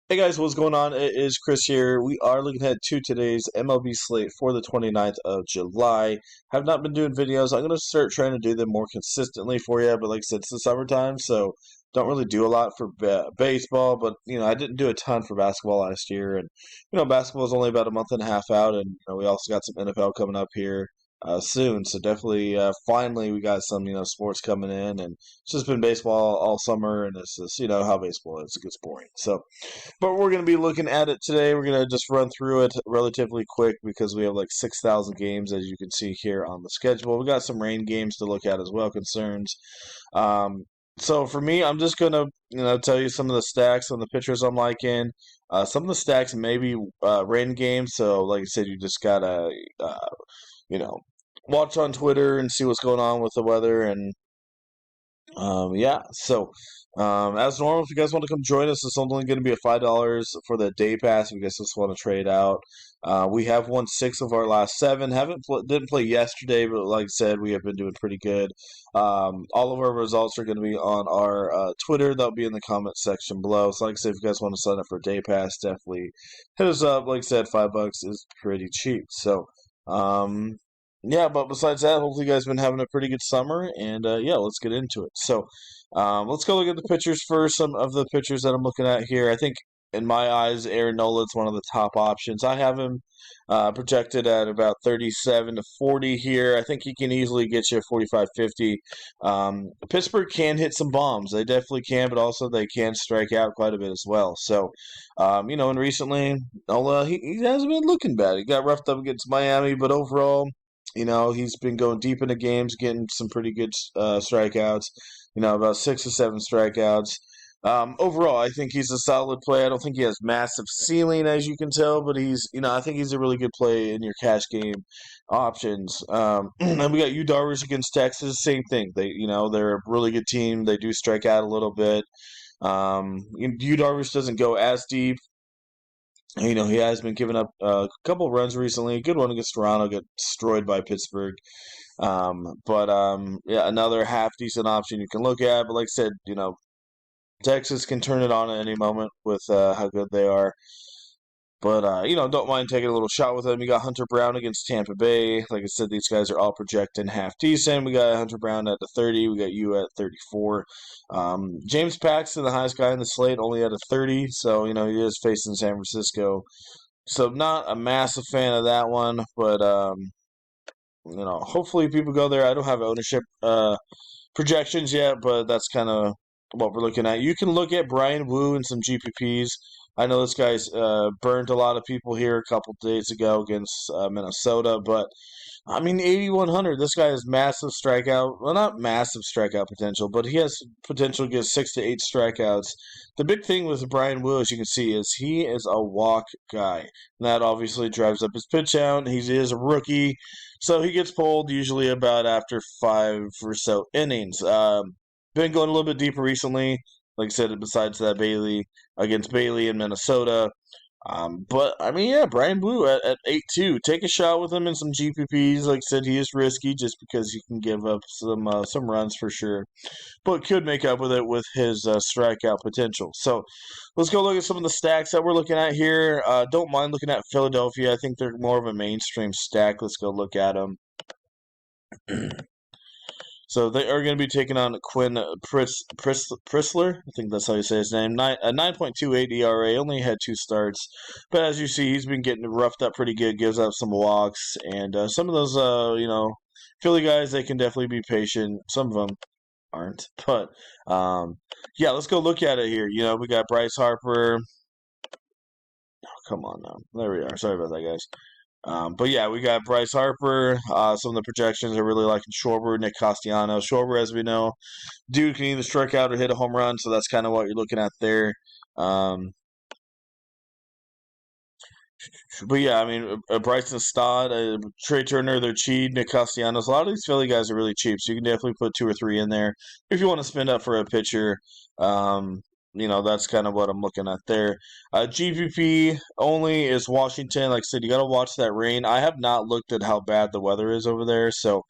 Hey guys, what's going on? It is Chris here. We are looking ahead to today's MLB slate for the 29th of July. Have not been doing videos. I'm going to start trying to do them more consistently for you, but like I said, it's the summertime, so don't really do a lot for baseball, but I didn't do a ton for basketball last year, and basketball is only about a month and a half out, and we also got some NFL coming up here soon, so definitely finally we got some sports coming in, and it's just been baseball all summer, and it's just how baseball is. It gets boring. But we're going to be looking at it today. We're going to just run through it relatively quick because we have like 6,000 games, as you can see here on the schedule. We got some rain games to look at as well, concerns. Um, so for me, I'm just going to tell you some of the stacks on the pitchers I'm liking. Some of the stacks may be rain games, so like I said, you just gotta you know watch on Twitter and see what's going on with the weather and yeah, so as normal, if you guys want to come join us, it's only going to be a $5 for the day pass. If you guys just want to trade out, we have won 6 of our last 7. Didn't play yesterday, but like I said, we have been doing pretty good. All of our results are going to be on our Twitter. That'll be in the comment section below. So like I said, if you guys want to sign up for a day pass, definitely hit us up. Like I said, $5 is pretty cheap. So. Um, yeah, but besides that, hopefully you guys have been having a pretty good summer, and yeah, let's get into it. So, let's go look at the pitchers first. Some of the pitchers that I'm looking at here, I think in my eyes, Aaron Nola's one of the top options. I have him projected at about 37 to 40 here. I think he can easily get you 45, 50. Pittsburgh can hit some bombs. They definitely can, but also they can strike out quite a bit as well. So, and recently, Nola, he hasn't been looking bad. He got roughed up against Miami, but overall, he's been going deep into games, getting some pretty good strikeouts. About 6 or 7 strikeouts. Overall, I think he's a solid play. I don't think he has massive ceiling, as you can tell, but I think he's a really good play in your cash game options. And we got Yu Darvish against Texas. Same thing. They're a really good team. They do strike out a little bit. Yu Darvish doesn't go as deep. He has been giving up a couple runs recently. A good one against Toronto, got destroyed by Pittsburgh. But yeah, another half decent option you can look at. But like I said, Texas can turn it on at any moment with how good they are. But don't mind taking a little shot with them. You got Hunter Brown against Tampa Bay. Like I said, these guys are all projecting half decent. We got Hunter Brown at the 30. We got you at 34. James Paxton, the highest guy in the slate, only at a 30. So he is facing San Francisco. So not a massive fan of that one, but hopefully people go there. I don't have ownership projections yet, but that's kind of what we're looking at. You can look at Brian Wu and some GPPs. I know this guy's burned a lot of people here a couple days ago against Minnesota, but I mean, 8,100. This guy has massive strikeout. Well, not massive strikeout potential, but he has potential to get 6 to 8 strikeouts. The big thing with Brian Wu, as you can see, is he is a walk guy. And that obviously drives up his pitch out. He is a rookie, so he gets pulled usually about after 5 or so innings. Been going a little bit deeper recently. Like I said, besides that Bailey against Bailey in Minnesota. But I mean, yeah, Brian Blue at 8-2. Take a shot with him in some GPPs. Like I said, he is risky just because you can give up some runs for sure, but could make up with it with his strikeout potential. So let's go look at some of the stacks that we're looking at here. Don't mind looking at Philadelphia. I think they're more of a mainstream stack. Let's go look at them. So they are going to be taking on Quinn Prisler. I think that's how you say his name. A 9.28 ERA. Only had 2 starts. But as you see, he's been getting roughed up pretty good. Gives up some walks. And some of those, Philly guys, they can definitely be patient. Some of them aren't. But, yeah, let's go look at it here. We got Bryce Harper. Oh, come on now. There we are. Sorry about that, guys. But yeah, we got Bryce Harper. Some of the projections are really liking Schwarber, Nick Castellanos. Schwarber, as we know, dude can either strike out or hit a home run, so that's kind of what you're looking at there. But yeah, I mean, Bryson Stott, Trey Turner, they're cheap. Nick Castellanos, a lot of these Philly guys are really cheap, so you can definitely put 2 or 3 in there if you want to spend up for a pitcher. That's kind of what I'm looking at there. GPP only is Washington. Like I said, you got to watch that rain. I have not looked at how bad the weather is over there, so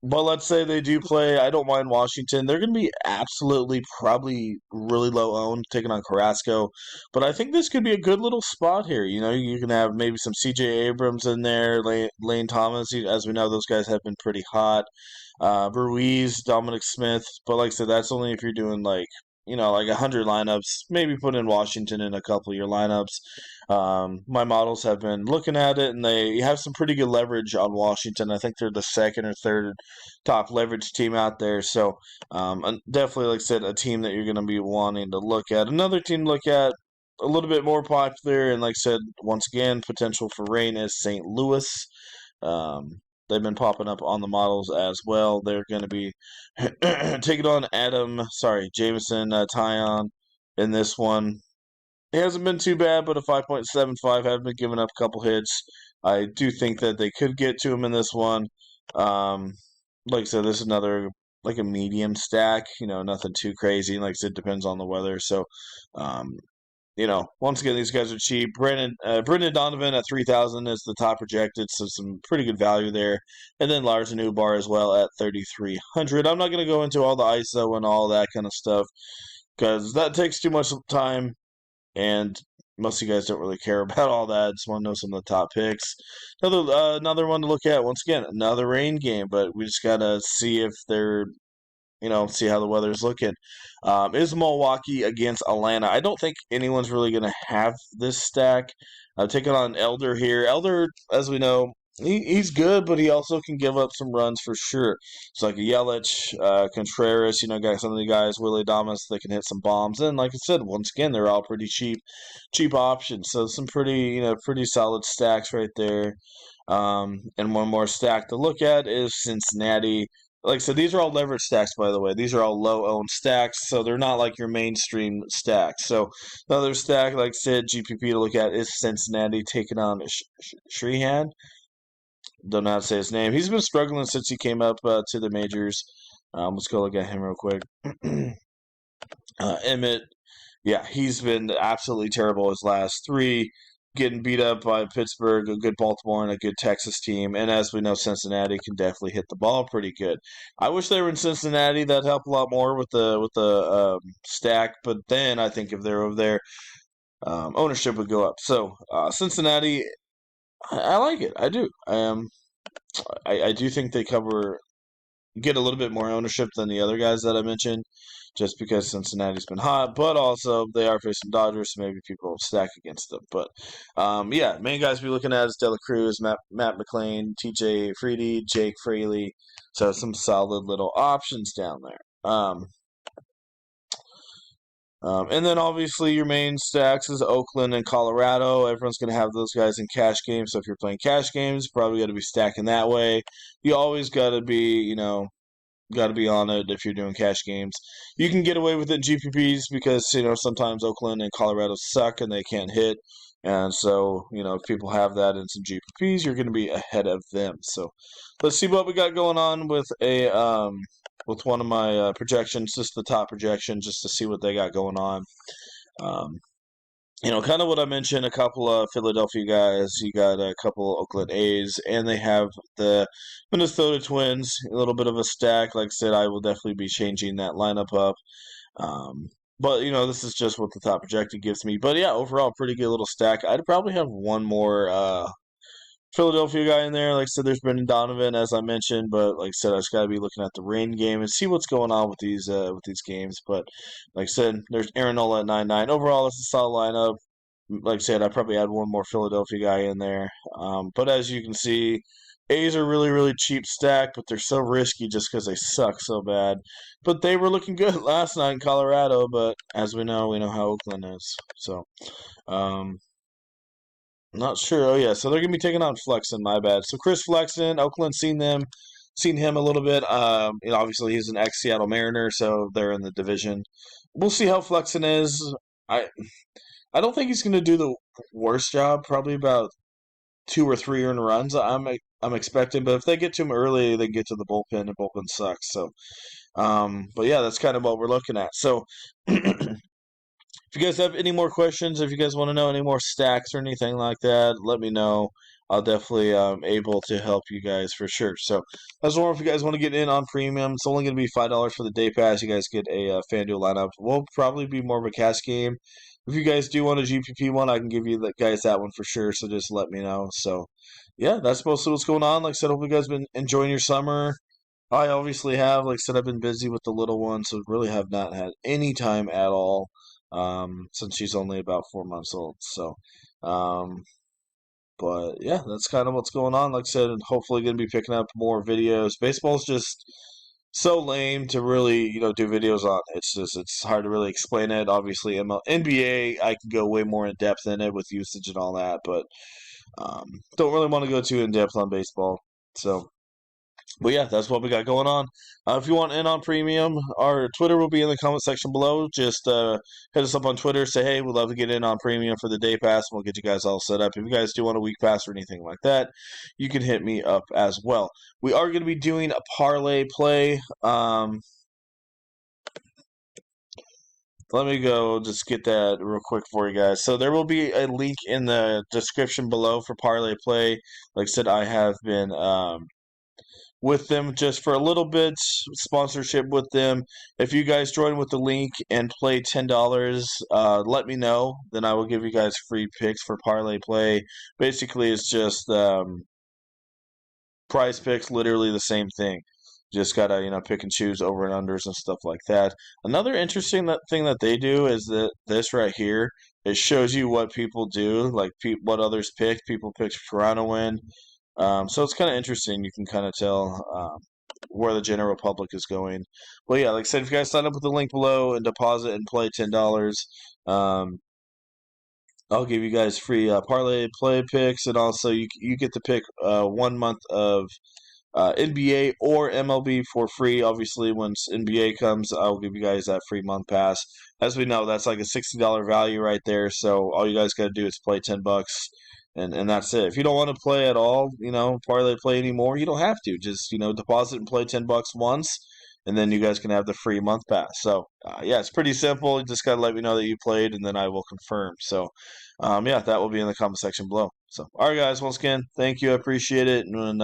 But let's say they do play. I don't mind Washington. They're going to be absolutely, probably really low owned, taking on Carrasco. But I think this could be a good little spot here. You know, you can have maybe some C.J. Abrams in there, Lane Thomas. As we know, those guys have been pretty hot. Ruiz, Dominic Smith. But like I said, that's only if you're doing like 100 lineups. Maybe put in Washington in a couple of your lineups. My models have been looking at it, and they have some pretty good leverage on Washington. I think they're the second or third top leverage team out there. So definitely, like I said, a team that you're going to be wanting to look at. Another team to look at, a little bit more popular, and like I said, once again, potential for rain is St. Louis. Um, they've been popping up on the models as well. They're going to be taking on Jameson Tyon in this one. He hasn't been too bad, but a 5.75 have been giving up a couple hits. I do think that they could get to him in this one. Um, like I said, this is another like a medium stack. You know, nothing too crazy. Like I said, depends on the weather. So, um, once again, these guys are cheap. Brendan Donovan at 3,000 is the top projected, so some pretty good value there. And then Lars Newbar as well at 3,300. I'm not going to go into all the ISO and all that kind of stuff because that takes too much time, and most of you guys don't really care about all that. Just want to know some of the top picks. Another one to look at. Once again, another rain game, but we just gotta see if they're see how the weather's looking. Is Milwaukee against Atlanta? I don't think anyone's really going to have this stack. Taking on Elder here. Elder, as we know, he's good, but he also can give up some runs for sure. It's like a Yelich, Contreras, got some of the guys, Willie Damas, that can hit some bombs. And like I said, once again, they're all pretty cheap options. So some pretty solid stacks right there. And one more stack to look at is Cincinnati. Like I said, these are all leverage stacks, by the way. These are all low-owned stacks, so they're not like your mainstream stacks. So another stack, like I said, GPP to look at is Cincinnati taking on Shrehan. Don't know how to say his name. He's been struggling since he came up to the majors. Let's go look at him real quick. Emmett, yeah, he's been absolutely terrible his last three, getting beat up by Pittsburgh, a good Baltimore, and a good Texas team. And as we know, Cincinnati can definitely hit the ball pretty good. I wish they were in Cincinnati. That'd help a lot more with the stack. But then I think if they're over there, ownership would go up. So Cincinnati, I like it. I do. I do think they get a little bit more ownership than the other guys that I mentioned, just because Cincinnati's been hot, but also they are facing Dodgers, so maybe people will stack against them. But yeah, main guys we're looking at is Dela Cruz, Matt McClain, TJ Freedy, Jake Fraley. So some solid little options down there. And then obviously your main stacks is Oakland and Colorado. Everyone's going to have those guys in cash games. So if you're playing cash games, probably got to be stacking that way. You always got to be, got to be on it if you're doing cash games. You can get away with it in GPPs because, sometimes Oakland and Colorado suck and they can't hit. And so, if people have that in some GPPs, you're going to be ahead of them. So let's see what we got going on with one of my projections, just the top projection, just to see what they got going on. Kind of what I mentioned, a couple of Philadelphia guys, you got a couple of Oakland A's, and they have the Minnesota Twins, a little bit of a stack. Like I said, I will definitely be changing that lineup up. But, this is just what the top projected gives me. But, yeah, overall, pretty good little stack. I'd probably have one more Philadelphia guy in there. Like I said, there's Brendan Donovan, as I mentioned, but like I said, I just got to be looking at the rain game and see what's going on with these games. But like I said, there's Aaron Nola at 9-9. Overall, it's a solid lineup. Like I said, I'd probably add one more Philadelphia guy in there. But as you can see, A's are really, really cheap stack, but they're so risky just because they suck so bad. But they were looking good last night in Colorado, but as we know how Oakland is. So, not sure. Oh yeah, so they're gonna be taking on Flexen. My bad. So Chris Flexen, Oakland seen him a little bit. Obviously he's an ex Seattle Mariner, so they're in the division. We'll see how Flexen is. I don't think he's gonna do the worst job. Probably about 2 or 3 earned runs. I'm expecting, but if they get to him early, they get to the bullpen, and bullpen sucks. So, but yeah, that's kind of what we're looking at. So. If you guys have any more questions, if you guys want to know any more stacks or anything like that, let me know. I'll definitely able to help you guys for sure. So as well, if you guys want to get in on premium, it's only going to be $5 for the day pass. You guys get a FanDuel lineup. Will probably be more of a cash game. If you guys do want a GPP one, I can give you guys that one for sure. So just let me know. So yeah, that's mostly what's going on. Like I said, hope you guys been enjoying your summer. I obviously have, like I said, I've been busy with the little one, so really have not had any time at all since she's only about 4 months old. So, um, but yeah, that's kind of what's going on. Like I said, and hopefully going to be picking up more videos. Baseball's just so lame to really, do videos on. It's hard to really explain it. Obviously, NBA, I can go way more in depth in it with usage and all that, but don't really want to go too in depth on baseball. So. But yeah, that's what we got going on. If you want in on premium, our Twitter will be in the comment section below. Just hit us up on Twitter. Say, hey, we'd love to get in on premium for the day pass. And we'll get you guys all set up. If you guys do want a week pass or anything like that, you can hit me up as well. We are going to be doing a parlay play. Let me go just get that real quick for you guys. So there will be a link in the description below for parlay play. Like I said, I have been with them just for a little bit, sponsorship with them. If you guys join with the link and play $10, let me know. Then I will give you guys free picks for parlay play. Basically, it's just prize picks, literally the same thing. Just gotta pick and choose over and unders and stuff like that. Another interesting thing that they do is that this right here, it shows you what people do, like what others pick. People pick Toronto win. So it's kind of interesting. You can kind of tell where the general public is going. Well, yeah, like I said, if you guys sign up with the link below and deposit and play $10, um, I'll give you guys free parlay play picks, and also you get to pick 1 month of NBA or MLB for free. Obviously, once NBA comes, I'll give you guys that free month pass. As we know, that's like a $60 value right there. So all you guys got to do is play $10, and that's it. If you don't want to play at all, parlay play anymore, you don't have to. Just deposit and play $10 once, and then you guys can have the free month pass. So yeah, it's pretty simple. You just got to let me know that you played, and then I will confirm. So yeah, that will be in the comment section below. So, all right, guys, once again, thank you. I appreciate it. And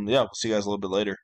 yeah, we'll see you guys a little bit later.